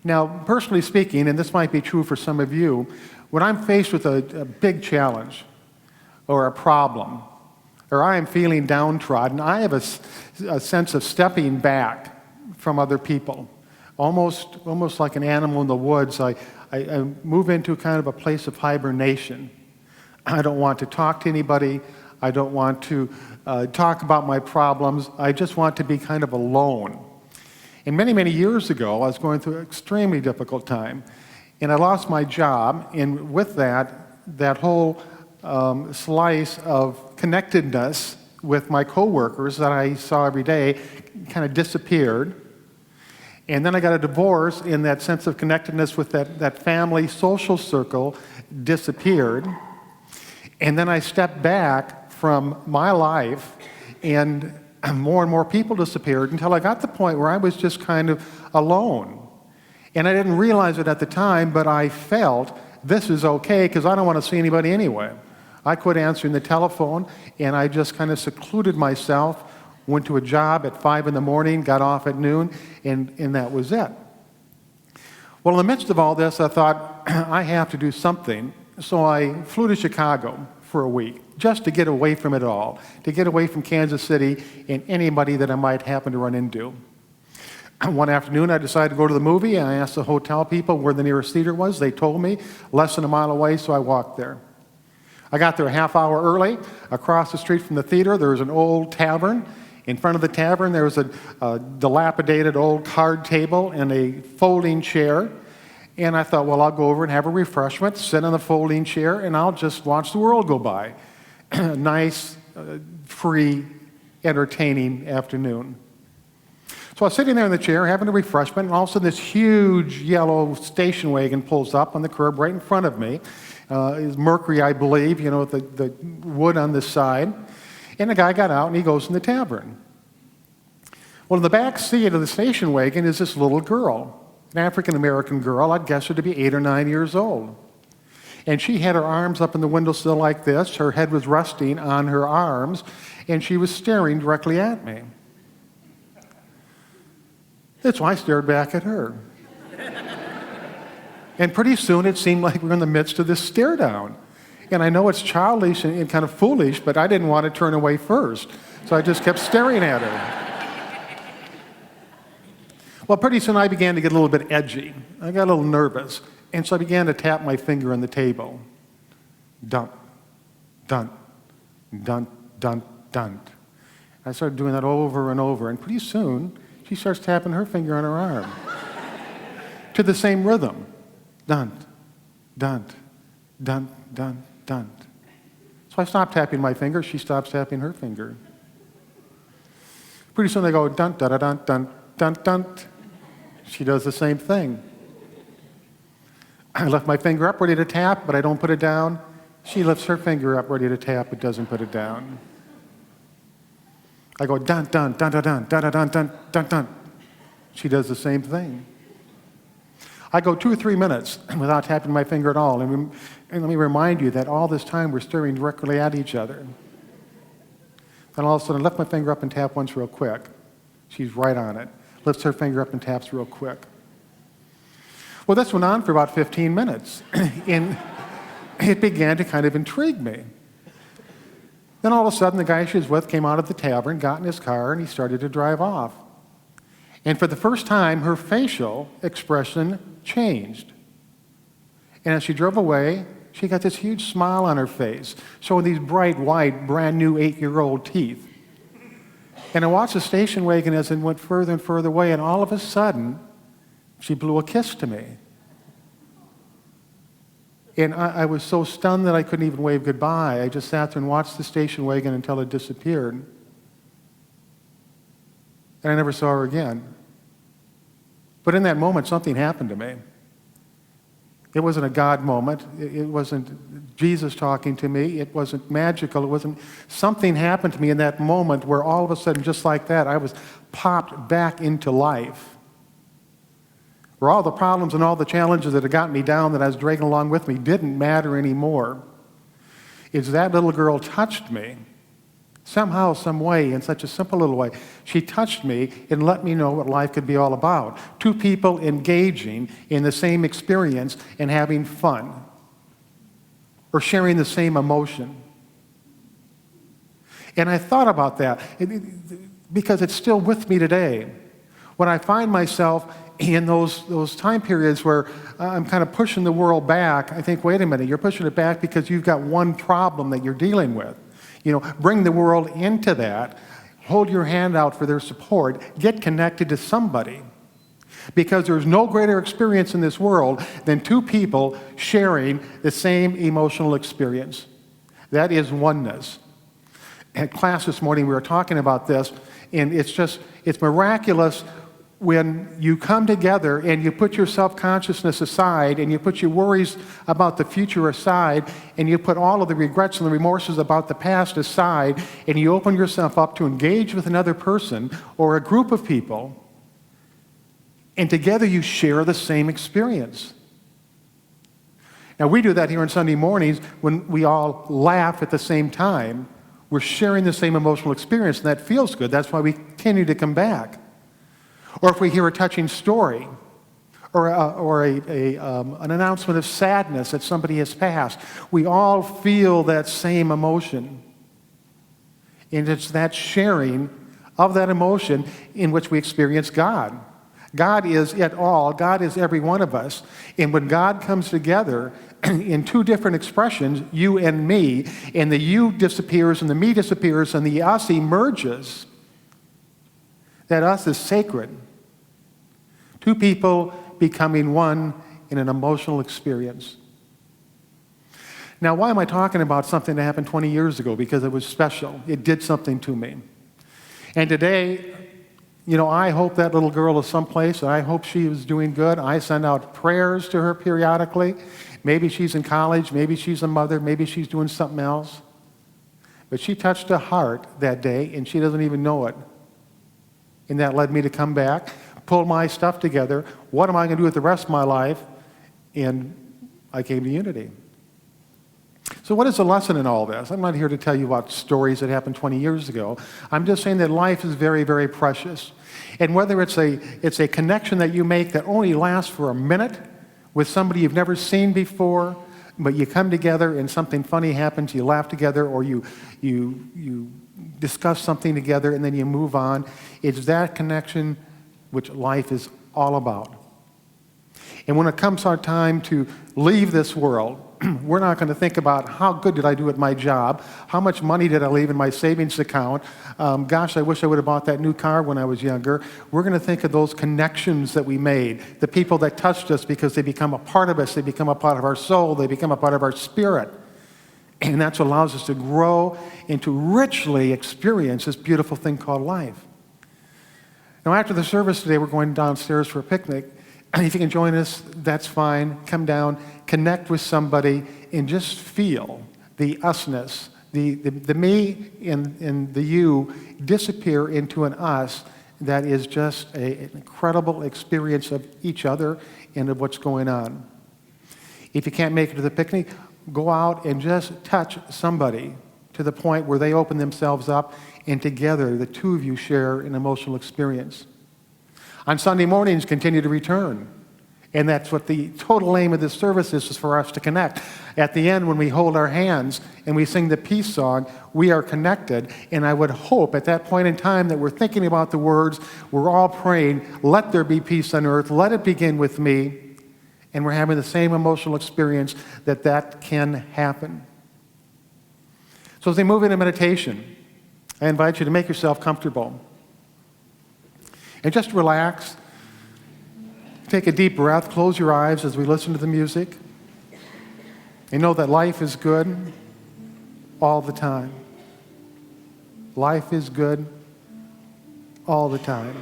Now, personally speaking, and this might be true for some of you, when I'm faced with a big challenge or a problem, or I am feeling downtrodden, I have a sense of stepping back from other people. Almost like an animal in the woods, I move into kind of a place of hibernation. I don't want to talk to anybody. I don't want to talk about my problems. I just want to be kind of alone. And many, many years ago, I was going through an extremely difficult time, and I lost my job, and with that whole slice of connectedness with my coworkers that I saw every day kind of disappeared. And then I got a divorce, and that sense of connectedness with that family social circle disappeared. And then I stepped back from my life, and more people disappeared until I got to the point where I was just kind of alone. And I didn't realize it at the time, but I felt this is okay because I don't want to see anybody anyway. I quit answering the telephone, and I just kind of secluded myself, went to a job at 5 in the morning, got off at noon, and that was it. Well, in the midst of all this, I thought, I have to do something. So I flew to Chicago for a week, just to get away from it all, to get away from Kansas City and anybody that I might happen to run into. One afternoon, I decided to go to the movie, and I asked the hotel people where the nearest theater was. They told me less than a mile away, so I walked there. I got there a half hour early. Across the street from the theater, there was an old tavern. In front of the tavern, there was a dilapidated old card table and a folding chair. And I thought, well, I'll go over and have a refreshment, sit on the folding chair, and I'll just watch the world go by. Nice, free, entertaining afternoon. So I was sitting there in the chair having a refreshment, and all of a sudden this huge yellow station wagon pulls up on the curb right in front of me. It's Mercury, I believe, with the wood on the side. And the guy got out and he goes in the tavern. Well, in the back seat of the station wagon is this little girl, an African-American girl. I'd guess her to be 8 or 9 years old. And she had her arms up in the windowsill like this. Her head was resting on her arms, and she was staring directly at me. That's why I stared back at her. And pretty soon it seemed like we were in the midst of this stare down. And I know it's childish and kind of foolish, but I didn't want to turn away first. So I just kept staring at her. Well, pretty soon I began to get a little bit edgy. I got a little nervous. And so I began to tap my finger on the table. Dun, dun, dun, dun, dun. I started doing that over and over. And pretty soon, she starts tapping her finger on her arm to the same rhythm. Dun, dun, dun, dun, dun. So I stopped tapping my finger. She stops tapping her finger. Pretty soon they go dun, dun, dun, dun, dun, dun. She does the same thing. I left my finger up ready to tap, but I don't put it down. She lifts her finger up ready to tap, but doesn't put it down. I go dun, dun, dun, dun, dun, dun, dun, dun, dun, dun. She does the same thing. I go 2 or 3 minutes without tapping my finger at all. And let me remind you that all this time we're staring directly at each other. Then all of a sudden I lift my finger up and tap once real quick. She's right on it. Lifts her finger up and taps real quick. Well, this went on for about 15 minutes. And it began to kind of intrigue me. Then all of a sudden the guy she was with came out of the tavern, got in his car, and he started to drive off. And for the first time, her facial expression changed. And as she drove away, she got this huge smile on her face, showing these bright, white, brand new 8-year-old teeth. And I watched the station wagon as it went further and further away, and all of a sudden, she blew a kiss to me. And I was so stunned that I couldn't even wave goodbye. I just sat there and watched the station wagon until it disappeared. And I never saw her again. But in that moment, something happened to me. It wasn't a God moment. It wasn't Jesus talking to me. It wasn't magical. It wasn't. Something happened to me in that moment where all of a sudden, just like that, I was popped back into life. Where all the problems and all the challenges that had gotten me down that I was dragging along with me didn't matter anymore. It's that little girl touched me Somehow, some way, in such a simple little way, she touched me and let me know what life could be all about. Two people engaging in the same experience and having fun, or sharing the same emotion. And I thought about that because it's still with me today. When I find myself in those time periods where I'm kind of pushing the world back, I think, wait a minute, you're pushing it back because you've got one problem that you're dealing with. Bring the world into that. Hold your hand out for their support. Get connected to somebody. Because there's no greater experience in this world than two people sharing the same emotional experience. That is oneness. At class this morning, we were talking about this, and it's miraculous when you come together and you put your self-consciousness aside and you put your worries about the future aside and you put all of the regrets and the remorses about the past aside and you open yourself up to engage with another person or a group of people, and together you share the same experience. Now, we do that here on Sunday mornings when we all laugh at the same time. We're sharing the same emotional experience, and that feels good. That's why we continue to come back. Or if we hear a touching story, or an announcement of sadness that somebody has passed, we all feel that same emotion. And it's that sharing of that emotion in which we experience God. God is it all. God is every one of us. And when God comes together in two different expressions, you and me, and the you disappears and the me disappears and the us emerges, that us is sacred. Two people becoming one in an emotional experience. Now, why am I talking about something that happened 20 years ago? Because it was special. It did something to me. And today, I hope that little girl is someplace, and I hope she is doing good. I send out prayers to her periodically. Maybe she's in college, maybe she's a mother, maybe she's doing something else. But she touched a heart that day, and she doesn't even know it. And that led me to come back, pull my stuff together. What am I going to do with the rest of my life? And I came to Unity. So what is the lesson in all this? I'm not here to tell you about stories that happened 20 years ago. I'm just saying that life is very, very precious. And whether it's a connection that you make that only lasts for a minute with somebody you've never seen before, but you come together and something funny happens, you laugh together, or you discuss something together and then you move on. It's that connection which life is all about. And when it comes our time to leave this world, we're not going to think about how good did I do at my job, how much money did I leave in my savings account, gosh, I wish I would have bought that new car when I was younger. We're going to think of those connections that we made, the people that touched us because they become a part of us, they become a part of our soul, they become a part of our spirit. And that's what allows us to grow and to richly experience this beautiful thing called life. Now, after the service today, we're going downstairs for a picnic. And if you can join us, that's fine. Come down, connect with somebody, and just feel the usness, the me and the you disappear into an us that is just an incredible experience of each other and of what's going on. If you can't make it to the picnic, go out and just touch somebody to the point where they open themselves up, and together the two of you share an emotional experience. On Sunday mornings, continue to return. And that's what the total aim of this service is for us to connect. At the end, when we hold our hands and we sing the peace song, we are connected. And I would hope at that point in time that we're thinking about the words, we're all praying, let there be peace on earth, let it begin with me. And we're having the same emotional experience that can happen. So as they move into meditation, I invite you to make yourself comfortable. And just relax. Take a deep breath. Close your eyes as we listen to the music. And know that life is good all the time. Life is good all the time.